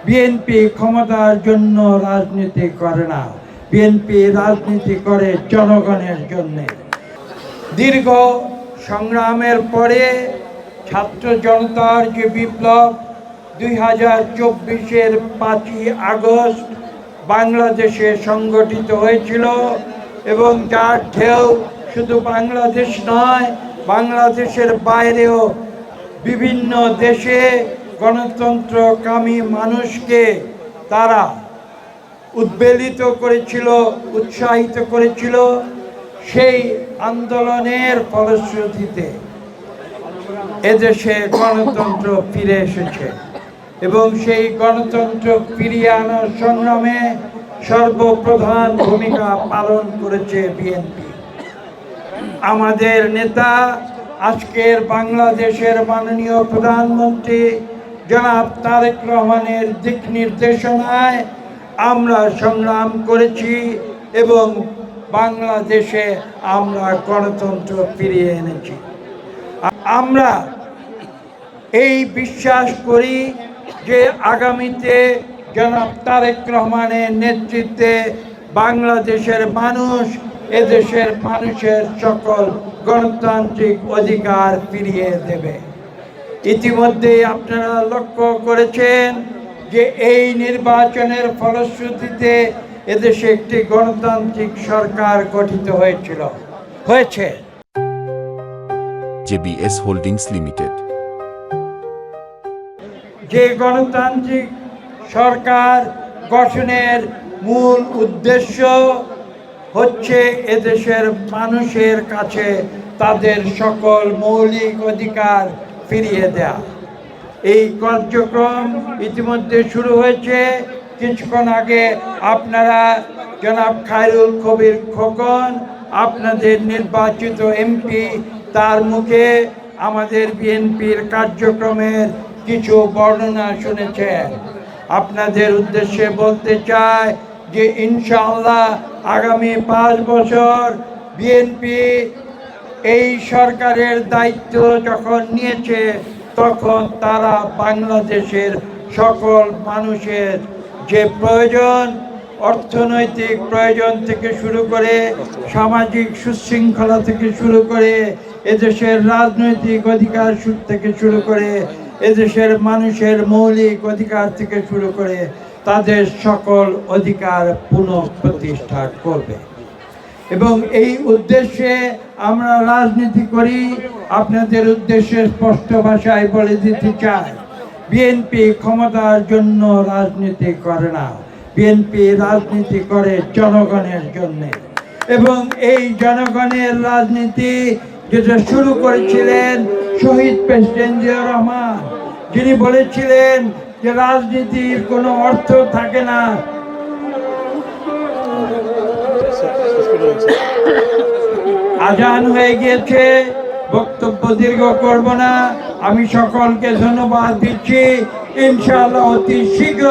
BNP ক্ষমতার জন্য রাজনীতি করে না, বিএনপি রাজনীতি করে জনগণের জন্য। দীর্ঘ সংগ্রামের পরে ছাত্র জনতার যে বিপ্লব 2024-এর 5ই আগস্ট বাংলাদেশে সংগঠিত হয়েছিল এবং যার ঢেউ শুধু বাংলাদেশ নয়, বাংলাদেশের বাইরেও বিভিন্ন দেশে গণতন্ত্রকামী মানুষকে তারা উদ্বেলিত করেছিল, উৎসাহিত করেছিল। সেই আন্দোলনের ফলশ্রুতিতে এদেশে গণতন্ত্র ফিরে এসেছে এবং সেই গণতন্ত্র ফিরিয়ে আনার সংগ্রামে সর্বপ্রধান ভূমিকা পালন করেছে বিএনপি। আমাদের নেতা আজকের বাংলাদেশের মাননীয় প্রধানমন্ত্রী জনাব তারেক রহমানের দিক নির্দেশনায় আমরা সংগ্রাম করেছি এবং বাংলাদেশে আমরা গণতন্ত্র ফিরিয়ে এনেছি। আমরা এই বিশ্বাস করি যে আগামীতে জনাব তারেক রহমানের নেতৃত্বে বাংলাদেশের মানুষ এদেশের মানুষের সকল গণতান্ত্রিক অধিকার ফিরিয়ে দেবে। ইতিমধ্যে আপনারা লক্ষ্য করেছেন যে এই নির্বাচনের ফলশ্রুতিতে এদেশে একটি গণতান্ত্রিক সরকার গঠিত হয়েছে। জেবিএস হোল্ডিংস লিমিটেড যে গণতান্ত্রিক সরকার গঠনের মূল উদ্দেশ্য হচ্ছে এদেশের মানুষের কাছে তাদের সকল মৌলিক অধিকার ফিরিয়ে দেয়া। এই কার্যক্রম ইতিমধ্যে শুরু হয়েছে। কিছুক্ষণ আগে আপনারা জনাব খায়রুল কবির খোকন, আপনাদের নির্বাচিত এমপি, তার মুখে আমাদের বিএনপির কার্যক্রমের কিছু বর্ণনা শুনেছেন। আপনাদের উদ্দেশ্যে বলতে চাই যে ইনশাআল্লাহ আগামী 5 বছর বিএনপি এই সরকারের দায়িত্ব যখন নিয়েছে তখন তারা বাংলাদেশের সকল মানুষের যে প্রয়োজন, অর্থনৈতিক প্রয়োজন থেকে শুরু করে সামাজিক সুশৃঙ্খলা থেকে শুরু করে এদেশের রাজনৈতিক অধিকার থেকে শুরু করে এদেশের মানুষের মৌলিক অধিকার থেকে শুরু করে তাদের সকল অধিকার পুনঃপ্রতিষ্ঠা করবে এবং এই উদ্দেশ্যে আমরা রাজনীতি করি। আপনাদের উদ্দেশ্যে স্পষ্ট ভাষায় বলে দিতে চাই, বিএনপি ক্ষমতার জন্য রাজনীতি করে না, বিএনপি রাজনীতি করে জনগণের জন্য। এবং এই জনগণের রাজনীতি যেটা শুরু করেছিলেন শহীদ প্রেসিডেন্ট জিয়াউর রহমান, যিনি বলেছিলেন যে রাজনীতির কোনো অর্থ থাকে না। আজান হয়ে গিয়েছে, বক্তব্য দীর্ঘ করব না। আমি সকলকে ধন্যবাদ দিচ্ছি। ইনশাআল্লাহ অতি শীঘ্র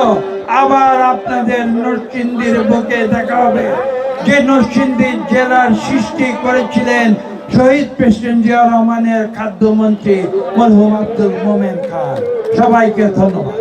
আবার আপনাদের নরসিংদীর বুকে দেখা হবে, যে নরসিংদী জেলার সৃষ্টি করেছিলেন শহীদ প্রেসিডেন্ট জিয়াউর রহমানের খাদ্যমন্ত্রী মরহুম আব্দুল মোমেন খান। সবাইকে ধন্যবাদ।